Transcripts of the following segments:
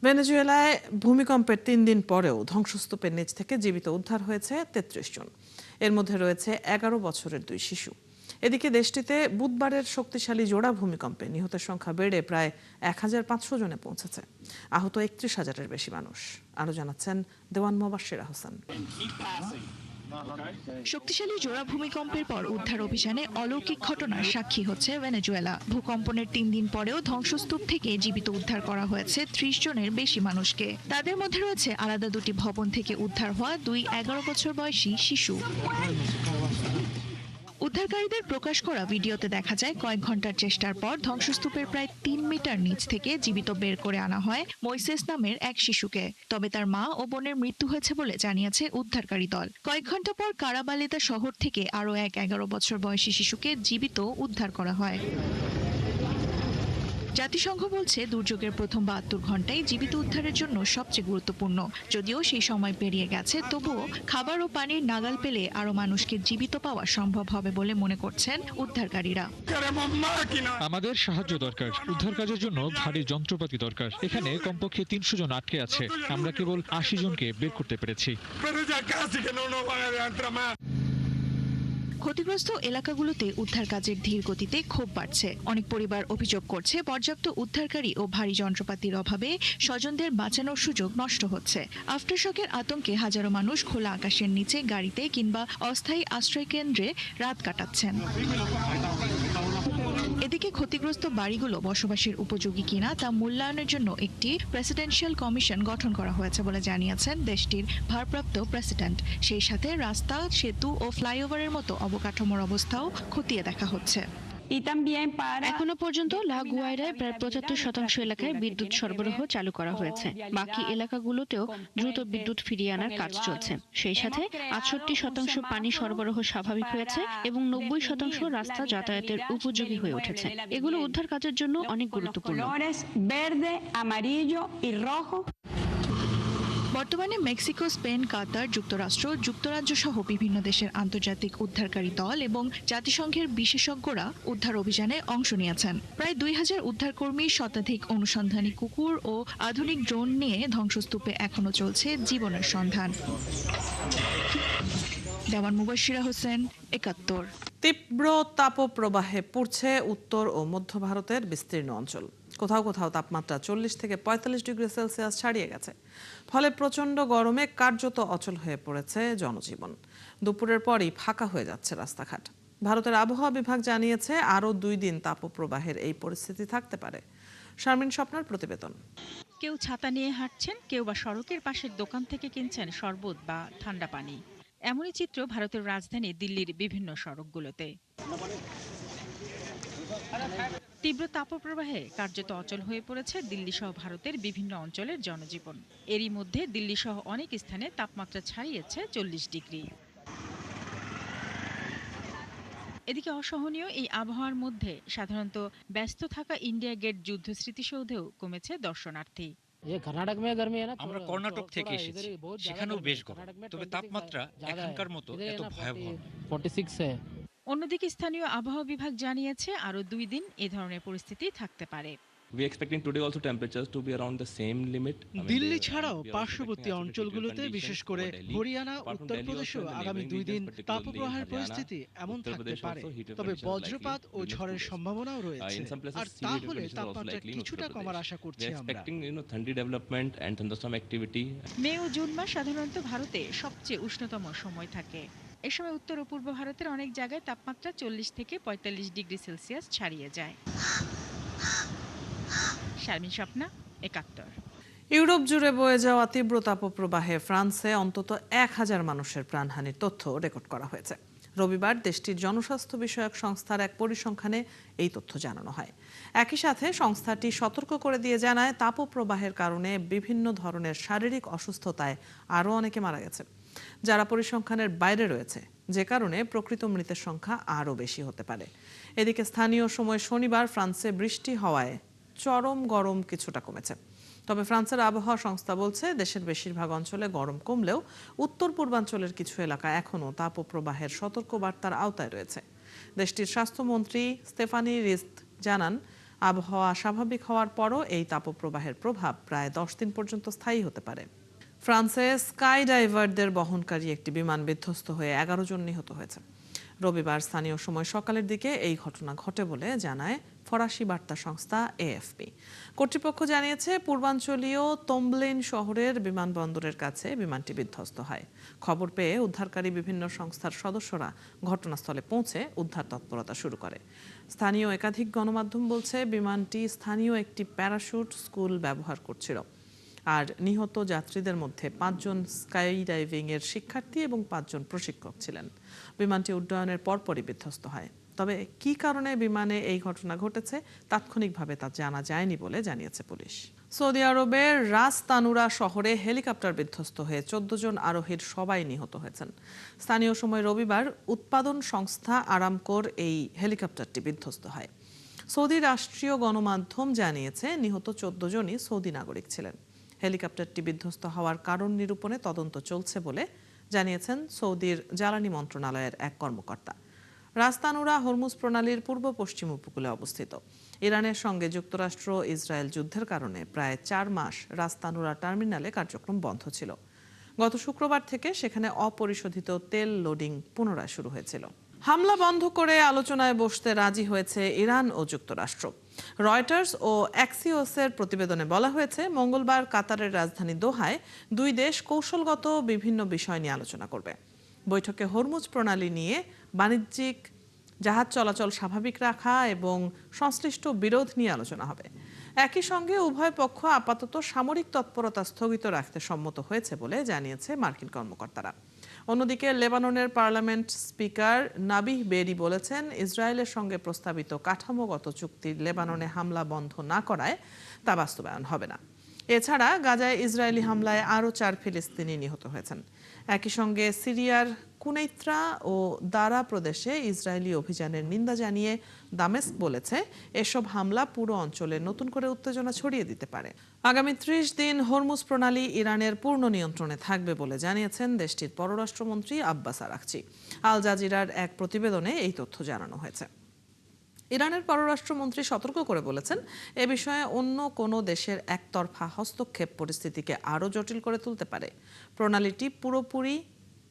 ভেনেজুয়েলায় ভূমিকম্পের ৩ দিন পরেও ধ্বংসস্তূপের নিচ থেকে জীবিত উদ্ধার হয়েছে ৩৩ জন। এর মধ্যে রয়েছে ১১ বছরের ২ শিশু। এদিকে দেশটিতে বুধবারের শক্তিশালী জোড়া ভূমিকম্পে নিহতের সংখ্যা বেড়ে প্রায় ১৫০০ জনে পৌঁছেছে। আহত ৩১,০০০-এর বেশি মানুষ। আরও জানাচ্ছেন দেওয়ান মোবাশ্বের হোসেন। শক্তিশালী জোড়া ভূমিকম্পের পর উদ্ধার অভিযানে অলৌকিক ঘটনার সাক্ষী হচ্ছে ভেনেজুয়েলা। ভূকম্পনের ৩ দিন পরেও ধ্বংসস্তূপ থেকে জীবিত উদ্ধার করা হয়েছে ৩০ জনের বেশি মানুষকে। তাদের মধ্যে রয়েছে আলাদা দুটি ভবন থেকে উদ্ধার হওয়া ২ ১১ বছর বয়সী শিশু। উদ্ধারকারীদের প্রকাশ করা ভিডিওতে দেখা যায় কয়েক ঘন্টার চেষ্টার পর ধ্বংসস্তূপের প্রায় ৩ মিটার নিচ থেকে জীবিত বের করে আনা হয় মইসেস নামের এক শিশুকে। তবে তার মা ও বোনের মৃত্যু হয়েছে বলে জানিয়েছে উদ্ধারকারী দল। কয়েক ঘন্টা পর কারাবালিতা শহর থেকে আরও এক ১১ বছর বয়সী শিশুকে জীবিত উদ্ধার করা হয়। জাতিসংঘ বলছে দুর্যোগের প্রথম ৭২ ঘন্টায় জীবিত উদ্ধারের জন্য সবচেয়ে গুরুত্বপূর্ণ। যদিও সেই সময় পেরিয়ে গেছে, তবুও খাবার ও পানির নাগাল পেলে আরো মানুষকে জীবিত পাওয়া সম্ভব হবে বলে মনে করছেন উদ্ধারকারীরা। আমাদের সাহায্য দরকার, উদ্ধার কাজের জন্য ভারী যন্ত্রপাতি দরকার। এখানে কমপক্ষে ৩০০ জন আটকে আছে, আমরা কেবল ৮০ জনকে বের করতে পেরেছি। ক্ষতিগ্রস্ত এলাকাগুলোতে উদ্ধার কাজের ধীর গতিতে ক্ষোভ বাড়ছে। অনেক পরিবার অভিযোগ করছে পর্যাপ্ত উদ্ধারকারী ও ভারী যন্ত্রপাতির অভাবে স্বজনদের বাঁচানোর সুযোগ নষ্ট হচ্ছে। আফটারশকের আতঙ্কে হাজারো মানুষ খোলা আকাশের নিচে, গাড়িতে কিংবা অস্থায়ী আশ্রয় কেন্দ্রে রাত কাটাচ্ছেন। এদিকে ক্ষতিগ্রস্ত বাড়িগুলো বসবাসের উপযোগী কিনা তা মূল্যায়নের জন্য একটি প্রেসিডেন্সিয়াল কমিশন গঠন করা হয়েছে বলে জানিয়েছেন দেশটির ভারপ্রাপ্ত প্রেসিডেন্ট। সেই সাথে রাস্তা, সেতু ও ফ্লাইওভারের মতো অবকাঠামোর অবস্থাও খতিয়ে দেখা হচ্ছে। এখনো পর্যন্ত লা গুয়াইরায় প্রায় ৭৫% এলাকায় বিদ্যুৎ সরবরাহ চালু করা হয়েছে। বাকি এলাকাগুলোতেও দ্রুত বিদ্যুৎ ফিরিয়ে আনার কাজ চলছে। সেই সাথে ৬৮% পানি সরবরাহ স্বাভাবিক হয়েছে এবং ৯০% রাস্তা যাতায়াতের উপযোগী হয়ে উঠেছে। এগুলো উদ্ধার কাজের জন্য অনেক গুরুত্বপূর্ণ। বর্তমানে মেক্সিকো, স্পেন, কাতার, যুক্তরাষ্ট্র, যুক্তরাজ্য সহ বিভিন্ন দেশের আন্তর্জাতিক উদ্ধারকারী দল এবং জাতিসংঘের বিশেষজ্ঞরা উদ্ধার অভিযানে অংশ নিয়েছেন। প্রায় ২০০০ উদ্ধারকর্মী, শতাধিক অনুসন্ধানী কুকুর ও আধুনিক ড্রোন নিয়ে ধ্বংসস্তূপে এখনো চলছে জীবনের সন্ধান। দেওয়ান মুবাশিরা হোসেন, ৭১। তীব্র তাপপ্রবাহে পুড়ছে উত্তর ও মধ্য ভারতের বিস্তীর্ণ অঞ্চল। কোথাও কোথাও তাপমাত্রা ৪০ থেকে ৪৫ ডিগ্রি সেলসিয়াস ছাড়িয়ে গেছে। ফলে প্রচণ্ড গরমে কার্যত অচল হয়ে পড়েছে জনজীবন। দুপুরের পরই ফাঁকা হয়ে যাচ্ছে রাস্তাঘাট। ভারতের আবহাওয়া বিভাগ জানিয়েছে আরও ২ দিন তাপপ্রবাহের এই পরিস্থিতি থাকতে পারে। শারমিন স্বপ্নার প্রতিবেদন। কেউ ছাতা নিয়ে হাঁটছেন, কেউ বা সড়কের পাশের দোকান থেকে কিনছেন শরবত বা ঠান্ডা পানি। এমনই চিত্র ভারতের রাজধানী দিল্লির বিভিন্ন সড়কগুলোতে। তীব্র তাপপ্রবাহে কার্যত অচল হয়ে পড়েছে দিল্লি সহ ভারতের বিভিন্ন অঞ্চলের জনজীবন। এরই মধ্যে দিল্লি সহ অনেক স্থানে তাপমাত্রা ছাড়িয়েছে ৪০ ডিগ্রি। এদিকে অসহনীয় এই আবহাওয়ার মধ্যে সাধারণত ব্যস্ত থাকা ইন্ডিয়া গেট যুদ্ধ স্মৃতিসৌধেও কমেছে দর্শনার্থী। আমরা কর্ণাটক থেকে এসেছি, সেখানেও বেশ গরম, তবে তাপমাত্রা এখানকার মতো এত ভয়াবহ নয়। অন্যদিকে স্থানীয় আবহাওয়া বিভাগ জানিয়েছে আরও ২ দিন এ ধরনের পরিস্থিতি থাকতে পারে। দিল্লি ছাড়াও পার্শ্ববর্তী অঞ্চলগুলোতে, বিশেষ করে হরিয়ানা, উত্তরপ্রদেশেও আগামী ২ দিন তাপপ্রবাহের পরিস্থিতি এমন থাকতে পারে। তবে বজ্রপাত ও ঝড়ের সম্ভাবনাও রয়েছে, আর তা হলে তাপমাত্রা কিছুটা কমার আশা করছি আমরা। মে ও জুন মাস সাধারণত ভারতে সবচেয়ে উষ্ণতম সময় থাকে। এ সময় উত্তর ও পূর্ব ভারতের অনেক জায়গায় তাপমাত্রা ৪০ থেকে ৪৫ ডিগ্রি সেলসিয়াস ছাড়িয়ে যায়। শারমিন স্বপ্না, ৭১। ইউরোপ জুড়ে বয়ে যাওয়া তীব্র তাপপ্রবাহে ফ্রান্সে অন্তত ১,০০০ মানুষের প্রাণহানির তথ্য রেকর্ড করা হয়েছে। রবিবার দেশটির জনস্বাস্থ্য বিষয়ক সংস্থার এক পরিসংখ্যানে এই তথ্য জানানো হয়। একই সাথে সংস্থাটি সতর্ক করে দিয়ে জানায়, তাপপ্রবাহের কারণে বিভিন্ন ধরনের শারীরিক অসুস্থতায় আরও অনেকে মারা গেছে, যারা পরিসংখ্যানের বাইরে রয়েছে, যে কারণে প্রকৃত মৃতের সংখ্যা আরও বেশি হতে পারে। এদিকে স্থানীয় সময় শনিবার ফ্রান্সে বৃষ্টি হওয়ায় চরম গরম কিছুটা কমেছে। তবে ফ্রান্সের আবহাওয়া সংস্থা বলছে, দেশের বেশিরভাগ অঞ্চলে গরম কমলেও উত্তর পূর্বাঞ্চলের কিছু এলাকা এখনও তাপপ্রবাহের সতর্কবার্তার আওতায় রয়েছে। দেশটির স্বাস্থ্যমন্ত্রী স্তেফানি রিস্ত জানান, আবহাওয়া স্বাভাবিক হওয়ার পরও এই তাপপ্রবাহের প্রভাব প্রায় 10 দিন পর্যন্ত স্থায়ী হতে পারে। ফ্রান্সে স্কাই ডাইভারদের বহনকারী একটি বিমান বিধ্বস্ত হয়ে 11 জন নিহত হয়েছে। রবিবার স্থানীয় সময় সকালের দিকে এই ঘটনা ঘটে বলে জানায় ফরাসি বার্তা সংস্থা এএফপি। কর্তৃপক্ষ জানিয়েছে পূর্বাঞ্চলীয় তোম্বলেন শহরের বিমানবন্দরের কাছে বিমানটি বিধ্বস্ত হয়। খবর পেয়ে উদ্ধারকারী বিভিন্ন সংস্থার সদস্যরা ঘটনাস্থলে পৌঁছে উদ্ধার তৎপরতা শুরু করে। স্থানীয় একাধিক গণমাধ্যম বলছে বিমানটি স্থানীয় একটি প্যারাশুট স্কুল ব্যবহার করছিল। আর নিহত যাত্রীদের মধ্যে 5 জন স্কাই ডাইভিং এর শিক্ষার্থী এবং 5 জন প্রশিক্ষক ছিলেন। বিমানটি উড্ডয়নের পরপরই বিধ্বস্ত হয়। তবে কী কারণে বিমানে এই ঘটনা ঘটেছে তাৎক্ষণিকভাবে তা জানা যায়নি বলে জানিয়েছে পুলিশ। সৌদি আরবের রাস তানুরা শহরে হেলিকপ্টার বিধ্বস্ত হয়ে 14 জন আরোহীর সবাই নিহত হয়েছেন। স্থানীয় সময় রবিবার উৎপাদন সংস্থা আরামকোর এই হেলিকপ্টারটি বিধ্বস্ত হয়। সৌদি রাষ্ট্রীয় গণমাধ্যম জানিয়েছে নিহত 14 জনই সৌদি নাগরিক ছিলেন। হেলিকপ্টারটি বিধ্বস্ত হওয়ার কারণ নিরূপণে তদন্ত চলছে বলে জানিয়েছেন সৌদির জ্বালানি মন্ত্রণালয়ের এক কর্মকর্তা। রাস্তানুরা হরমুজ প্রণালীর পূর্ব পশ্চিম উপকূলে অবস্থিত। ইরানের সঙ্গে যুক্তরাষ্ট্র ইসরায়েল যুদ্ধের কারণে প্রায় 4 মাস রাস্তানুরা টার্মিনালে কার্যক্রম বন্ধ ছিল। গত শুক্রবার থেকে সেখানে অপরিশোধিত তেল লোডিং পুনরায় শুরু হয়েছিল। হামলা বন্ধ করে আলোচনায় বসতে রাজি হয়েছে ইরান ও যুক্তরাষ্ট্র। রয়টার্স ও অ্যাক্সিওসের প্রতিবেদনে বলা হয়েছে মঙ্গলবার কাতারের রাজধানী দোহায় দুই দেশ কৌশলগত বিভিন্ন বিষয় নিয়ে আলোচনা করবে। বৈঠকে হরমুজ প্রণালী নিয়ে বাণিজ্যিক জাহাজ চলাচল স্বাভাবিক রাখা এবং সংশ্লিষ্ট বিরোধ নিয়ে আলোচনা হবে। একই সঙ্গে উভয় পক্ষ আপাতত সামরিক তৎপরতা স্থগিত রাখতে সম্মত হয়েছে বলে জানিয়েছে মার্কিন কর্মকর্তারা। অন্যদিকে লেবাননের পার্লামেন্ট স্পিকার নাবিহ বেরি বলেছেন ইসরায়েলের সঙ্গে প্রস্তাবিত কাঠামোগত চুক্তি লেবাননে হামলা বন্ধ না করায় তা বাস্তবায়ন হবে না। এছাড়া গাজায় ইসরায়েলি হামলায় আরও 4 ফিলিস্তিনি নিহত হয়েছেন। একই সঙ্গে সিরিয়ার কুনেইত্রা ও দারা প্রদেশে ইসরায়েলি অভিযানের নিন্দা জানিয়ে দামেস্ক বলেছে এসব হামলা পুরো অঞ্চলে নতুন করে উত্তেজনা ছড়িয়ে দিতে পারে। আগামী 30 দিন হরমুজ প্রণালী ইরানের পূর্ণ নিয়ন্ত্রণে থাকবে বলে জানিয়েছেন দেশটির পররাষ্ট্রমন্ত্রী আব্বাস আরাকচি। আল জাজিরার এক প্রতিবেদনে এই তথ্য জানানো হয়েছে। ইরানের পররাষ্ট্রমন্ত্রী সতর্ক করে বলেছেন এ বিষয়ে অন্য কোনো দেশের একতরফা হস্তক্ষেপ পরিস্থিতিকে আরও জটিল করে তুলতে পারে। প্রণালীটি পুরোপুরি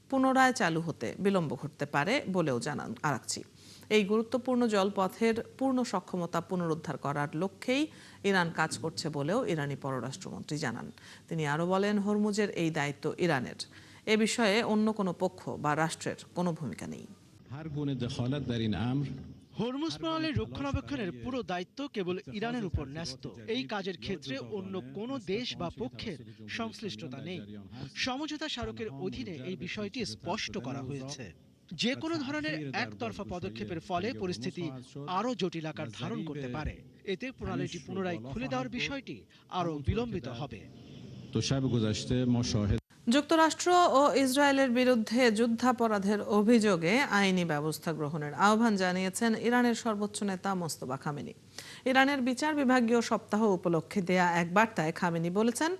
পুনরায় চালু হতে বিলম্ব ঘটতে পারে বলেও জানান আরাকচি। এই গুরুত্বপূর্ণ জলপথের পূর্ণ সক্ষমতা পুনরুদ্ধার করার লক্ষ্যেই ইরান কাজ করছে বলেও ইরানি পররাষ্ট্রমন্ত্রী জানান। তিনি আরও বলেন হরমুজের এই দায়িত্ব ইরানের। এ বিষয়ে অন্য কোনো পক্ষ বা রাষ্ট্রের কোনো ভূমিকা নেই। হরমুজ প্রণালীর রক্ষণাবেক্ষণের পুরো দায়িত্ব কেবল ইরানের উপর ন্যস্ত। এই কাজের ক্ষেত্রে অন্য কোনো দেশ বা পক্ষের সংশ্লিষ্টতা নেই। সমঝোতা স্মারকের অধীনে এই বিষয়টি স্পষ্ট করা হয়েছে। যে কোনো ধরনের একতরফা পদক্ষেপের ফলে পরিস্থিতি আরও জটিল আকার ধারণ করতে পারে। এতে প্রণালীটি পুনরায় খুলে দেওয়ার বিষয়টি আরও বিলম্বিত হবে। যুক্তরাষ্ট্র ও ইসরায়েলের বিরুদ্ধে যুদ্ধাপরাধের অভিযোগে আইনি ব্যবস্থা গ্রহণের আহ্বান জানিয়েছেন ইরানের সর্বোচ্চ নেতা মোস্তফা খামেনি। ইরানের বিচার বিভাগীয় সপ্তাহ উপলক্ষে দেয়া এক বার্তায় খামেনি বলেছেন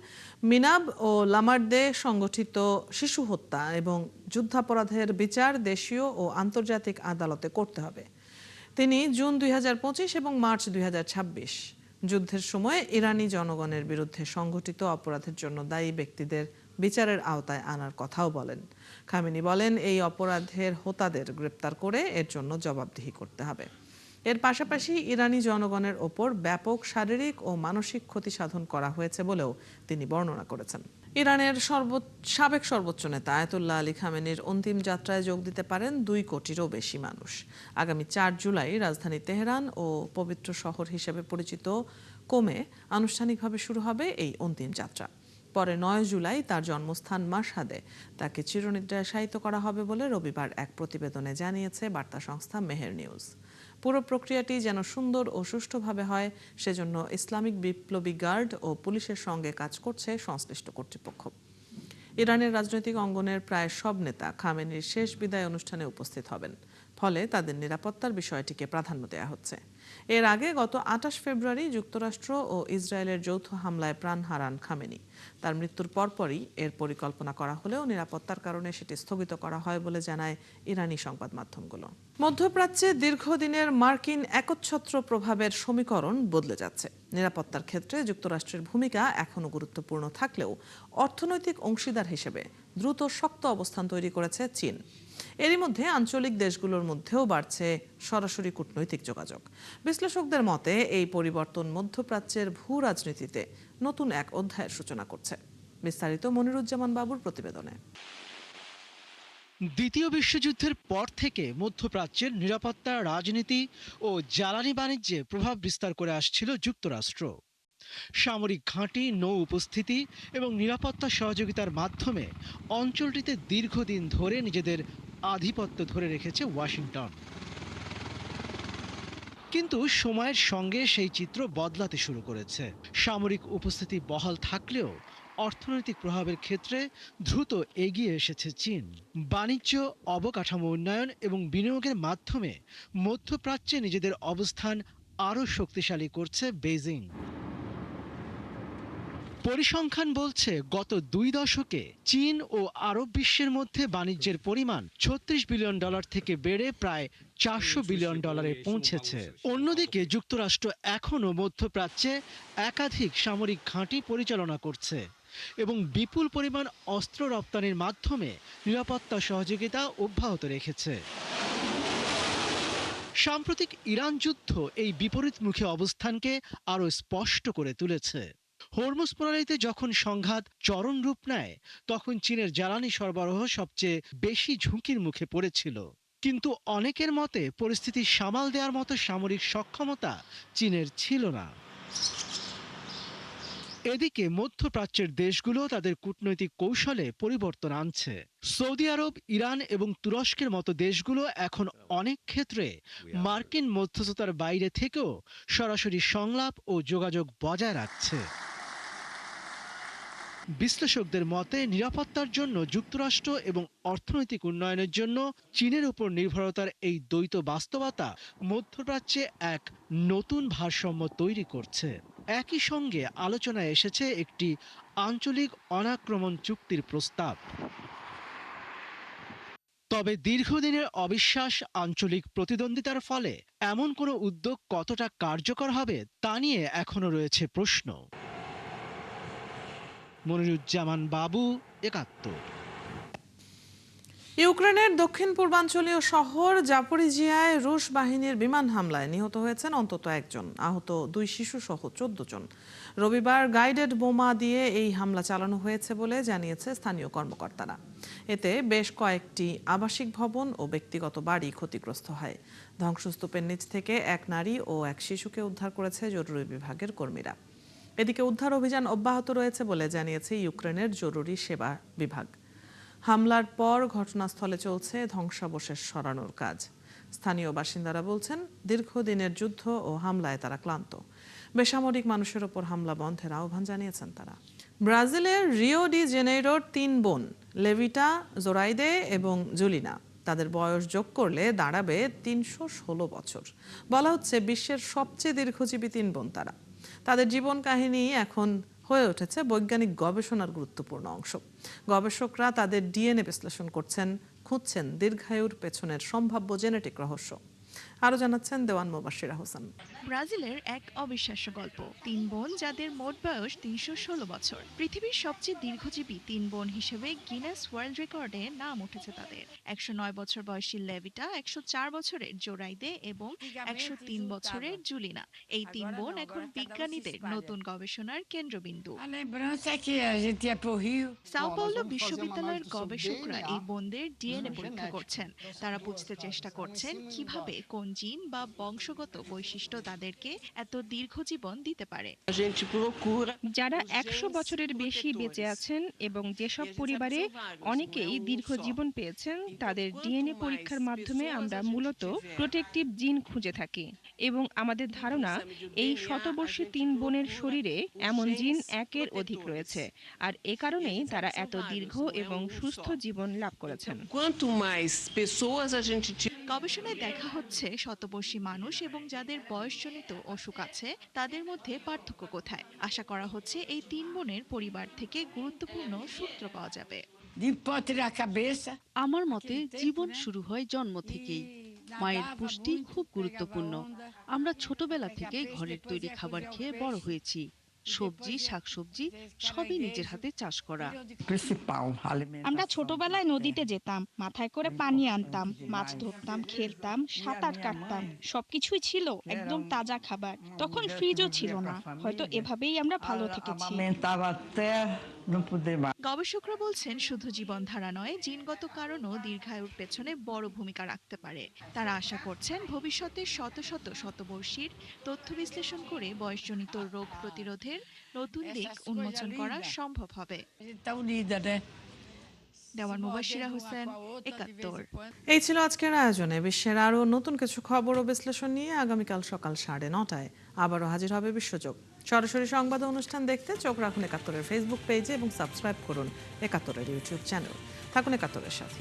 মিনাব ও লামার্দে সংগঠিত শিশু হত্যা এবং যুদ্ধাপরাধের বিচার দেশীয় ও আন্তর্জাতিক আদালতে করতে হবে। তিনি জুন 2025 এবং মার্চ 2026 যুদ্ধের সময় ইরানি জনগণের বিরুদ্ধে সংঘটিত অপরাধের জন্য দায়ী ব্যক্তিদের বিচারের আওতায় আনার কথাও বলেন। খামেনি বলেন এই অপরাধের হোতাদের গ্রেপ্তার করে এর জন্য জবাবদিহি করতে হবে। এর পাশাপাশি ইরানি জনগণের ওপর ব্যাপক শারীরিক ও মানসিক ক্ষতি সাধন করা হয়েছে বলেও তিনি বর্ণনা করেছেন। ইরানের সাবেক সর্বোচ্চ নেতা আয়াতুল্লাহ আলী খামেনির অন্তিম যাত্রায় যোগ দিতে পারেন 2 কোটিরও বেশি মানুষ। আগামী 4 জুলাই রাজধানী তেহরান ও পবিত্র শহর হিসেবে পরিচিত কোমে আনুষ্ঠানিকভাবে শুরু হবে এই অন্তিম যাত্রা। পরে 9 জুলাই তার জন্মস্থান মাশহাদে তাকে চিরনিদ্রায় শায়িত করা হবে বলে রবিবার এক প্রতিবেদনে জানিয়েছে বার্তা সংস্থা মেহের নিউজ। পুরো প্রক্রিয়াটি যেন সুন্দর ও সুষ্ঠুভাবে হয় সেজন্য ইসলামিক বিপ্লবী গার্ড ও পুলিশের সঙ্গে কাজ করছে সংশ্লিষ্ট কর্তৃপক্ষ। ইরানের রাজনৈতিক অঙ্গনের প্রায় সব নেতা খামেনির শেষ বিদায় অনুষ্ঠানে উপস্থিত হবেন। ফলে তাদের নিরাপত্তার বিষয়টিকে প্রাধান্য দেওয়া হচ্ছে। এর আগে গত ২৮ ফেব্রুয়ারি যুক্তরাষ্ট্র ও ইসরায়েলের যৌথ হামলায় প্রাণ হারান খামেনি। তার মৃত্যুর পরপরই এর পরিকল্পনা করা হলেও নিরাপত্তার কারণে সেটি স্থগিত করা হয় বলে জানায় ইরানি সংবাদ মাধ্যমগুলো। মধ্যপ্রাচ্যে দীর্ঘদিনের মার্কিন একচ্ছত্র প্রভাবের সমীকরণ বদলে যাচ্ছে। নিরাপত্তার ক্ষেত্রে যুক্তরাষ্ট্রের ভূমিকা এখনও গুরুত্বপূর্ণ থাকলেও অর্থনৈতিক অংশীদার হিসেবে দ্রুত শক্ত অবস্থান তৈরি করেছে চীন। এরই মধ্যে আঞ্চলিক দেশগুলোর মধ্যেও বাড়ছে সরাসরি কূটনৈতিক যোগাযোগ। বিশ্লেষকদের মতে এই পরিবর্তন মধ্যপ্রাচ্যের ভূ রাজনীতিতে নতুন এক অধ্যায়ের সূচনা করছে। বিস্তারিত মনিরুজ্জামান বাবুর প্রতিবেদনে। দ্বিতীয় বিশ্বযুদ্ধের পর থেকে মধ্যপ্রাচ্যের নিরাপত্তা, রাজনীতি ও জ্বালানি বাণিজ্যে প্রভাব বিস্তার করে আসছিল যুক্তরাষ্ট্র। সামরিক ঘাঁটি, নৌ উপস্থিতি এবং নিরাপত্তা সহযোগিতার মাধ্যমে অঞ্চলটিতে দীর্ঘদিন ধরে নিজেদের আধিপত্য ধরে রেখেছে ওয়াশিংটন। কিন্তু সময়ের সঙ্গে সেই চিত্র বদলাতে শুরু করেছে। সামরিক উপস্থিতি বহাল থাকলেও অর্থনৈতিক প্রভাবের ক্ষেত্রে দ্রুত এগিয়ে এসেছে চীন। বাণিজ্য, অবকাঠামো উন্নয়ন এবং বিনিয়োগের মাধ্যমে মধ্যপ্রাচ্যে নিজেদের অবস্থান আরও শক্তিশালী করছে বেইজিং। পরিসংখ্যান বলছে গত 2 দশকে চীন ও আরব বিশ্বের মধ্যে বাণিজ্যের পরিমাণ $36 বিলিয়ন থেকে বেড়ে প্রায় $400 বিলিয়ন পৌঁছেছে। অন্যদিকে যুক্তরাষ্ট্র এখনও মধ্যপ্রাচ্যে একাধিক সামরিক ঘাঁটি পরিচালনা করছে এবং বিপুল পরিমাণ অস্ত্র রপ্তানির মাধ্যমে নিরাপত্তা সহযোগিতা অব্যাহত রেখেছে। সাম্প্রতিক ইরান যুদ্ধ এই বিপরীতমুখী অবস্থানকে আরও স্পষ্ট করে তুলেছে। হরমুজ প্রণালীতে যখন সংঘাত চরম রূপ নেয়, তখন চীনের জ্বালানি সরবরাহ সবচেয়ে বেশি ঝুঁকির মুখে পড়েছিল। কিন্তু অনেকের মতে পরিস্থিতি সামাল দেওয়ার মতো সামরিক সক্ষমতা চীনের ছিল না। এদিকে মধ্যপ্রাচ্যের দেশগুলো তাদের কূটনৈতিক কৌশলে পরিবর্তন আনছে। সৌদি আরব, ইরান এবং তুরস্কের মতো দেশগুলো এখন অনেক ক্ষেত্রে মার্কিন মধ্যস্থতার বাইরে থেকেও সরাসরি সংলাপ ও যোগাযোগ বজায় রাখছে। বিশ্লেষকদের মতে নিরাপত্তার জন্য যুক্তরাষ্ট্র এবং অর্থনৈতিক উন্নয়নের জন্য চীনের উপর নির্ভরতার এই দ্বৈত বাস্তবতা মধ্যপ্রাচ্যে এক নতুন ভারসাম্য তৈরি করছে। একই সঙ্গে আলোচনায় এসেছে একটি আঞ্চলিক অনাক্রমণ চুক্তির প্রস্তাব। তবে দীর্ঘদিনের অবিশ্বাস, আঞ্চলিক প্রতিদ্বন্দ্বিতার ফলে এমন কোনো উদ্যোগ কতটা কার্যকর হবে তা নিয়ে এখনো রয়েছে প্রশ্ন। মনিরুজ্জামান বাবু, ৭১। ইউক্রেনের দক্ষিণ পূর্বাঞ্চলীয় শহর জাপোরিজিয়ায় রুশ বাহিনীর বিমান হামলায় নিহত হয়েছেন অন্তত 1 জন, আহত 2 শিশু সহ 14 জন। রবিবার গাইডেড বোমা দিয়ে এই হামলা চালানো হয়েছে বলে জানিয়েছে স্থানীয় কর্মকর্তারা। এতে বেশ কয়েকটি আবাসিক ভবন ও ব্যক্তিগত বাড়ি ক্ষতিগ্রস্ত হয়। ধ্বংসস্তূপের নিচ থেকে 1 নারী ও 1 শিশুকে উদ্ধার করেছে জরুরি বিভাগের কর্মীরা। এদিকে উদ্ধার অভিযান অব্যাহত রয়েছে বলে জানিয়েছে ইউক্রেনের জরুরি সেবা বিভাগ। হামলার পর ঘটনাস্থলে চলছে ধ্বংসাবশেষ সরানোর কাজ। স্থানীয় বাসিন্দারা বলছেন, দীর্ঘদিনের যুদ্ধ ও হামলায় তারা ক্লান্ত। বেসামরিক মানুষের ওপর হামলা বন্ধের আহ্বান জানিয়েছেন তারা। ব্রাজিলের রিও ডি জেনেইরোর 3 বোন লেভিটা, জোরাইদে এবং জুলিনা, তাদের বয়স যোগ করলে দাঁড়াবে 316 বছর। বলা হচ্ছে বিশ্বের সবচেয়ে দীর্ঘজীবী 3 বোন তারা। তাদের জীবন কাহিনী এখন হয়ে উঠেছে বৈজ্ঞানিক গবেষণার গুরুত্বপূর্ণ অংশ। গবেষকরা তাদের ডিএনএ বিশ্লেষণ করছেন, খুঁজছেন দীর্ঘায়ুর পেছনের সম্ভাব্য জেনেটিক রহস্য। আরো জানাচ্ছেন দেওয়ান মুবাশশিরা হোসেন। ব্রাজিলের এক অবিশ্বাস্য গল্প। 3 বোন যাদের মোট বয়স 316 বছর। পৃথিবীর সবচেয়ে দীর্ঘজীবী 3 বোন হিসেবে গিনেস ওয়ার্ল্ড রেকর্ডে নাম উঠেছে তাদের। 109 বছর বয়সী লেভিটা, 104 বছরের জোরাইদে এবং 103 বছরের জুলিনা। এই 3 বোন এখন বিজ্ঞানীদের নতুন গবেষণার কেন্দ্রবিন্দু। সাও পাওলো বিশ্ববিদ্যালয়ের গবেষকরা এই বোনদের ডিএনএ পরীক্ষা করছেন। তারা বুঝতে চেষ্টা করছেন কিভাবে কোন জিন বা বংশগত বৈশিষ্ট্য তাদেরকে এত দীর্ঘজীবন দিতে পারে। যারা 100 বছরের বেশি বেঁচে আছেন এবং যেসব পরিবারে অনেকেই দীর্ঘ জীবন পেয়েছেন, তাদের ডিএনএ পরীক্ষার মাধ্যমে আমরা মূলত প্রোটেক্টিভ জিন খুঁজে থাকি। এবং আমাদের ধারণা এই শতবর্ষী 3 বোনের শরীরে এমন জিন 1-এর অধিক রয়েছে, আর এ কারণেই তারা এত দীর্ঘ এবং সুস্থ জীবন লাভ করেছেন। গবেষণায় দেখা হচ্ছে শতবর্ষী মানুষ এবং যাদের বয়সজনিত অসুখ আছে তাদের মধ্যে পার্থক্য কোথায়। আশা করা হচ্ছে এই 3 বোনের পরিবার থেকে গুরুত্বপূর্ণ সূত্র পাওয়া যাবে। আমার মতে জীবন শুরু হয় জন্ম থেকেই। মায়ের পুষ্টি খুব গুরুত্বপূর্ণ। আমরা ছোটবেলা থেকেই ঘরের তৈরি খাবার খেয়ে বড় হয়েছি। সবজি, শাকসবজি সবই নিজের হাতে চাষ করা। আমরা ছোটবেলায় নদীতে যেতাম, মাথায় করে পানি আনতাম, মাছ ধরতাম, খেলতাম, সাঁতার কাটতাম, সবকিছুই ছিল একদম তাজা খাবার। তখন ফ্রিজও ছিল না। হয়তো এভাবেই আমরা ভালো থেকেছি। গবেষকরা বলছেন শুধু জীবনধারা নয়, জিনগত কারণও দীর্ঘায়ুর পেছনে বড় ভূমিকা রাখতে পারে। তারা আশা করছেন ভবিষ্যতে শত শত শতবর্ষীর তথ্য বিশ্লেষণ করে বয়সজনিত রোগ প্রতিরোধের নতুন দিক উন্মোচন করা সম্ভব হবে। দেওয়ান মুবাশিরা হোসেন, ৭১। এই ছিল আজকের আয়োজনে। বিশ্বের আরও নতুন কিছু খবর ও বিশ্লেষণ নিয়ে আগামীকাল সকাল 9:30 আবারও হাজির হবে বিশ্বযোগ। সরাসরি সংবাদ অনুষ্ঠান দেখতে চোখ রাখুন ৭১-এর ফেসবুক পেজে এবং সাবস্ক্রাইব করুন ৭১-এর ইউটিউব চ্যানেল। থাকুন ৭১-এর সাথে।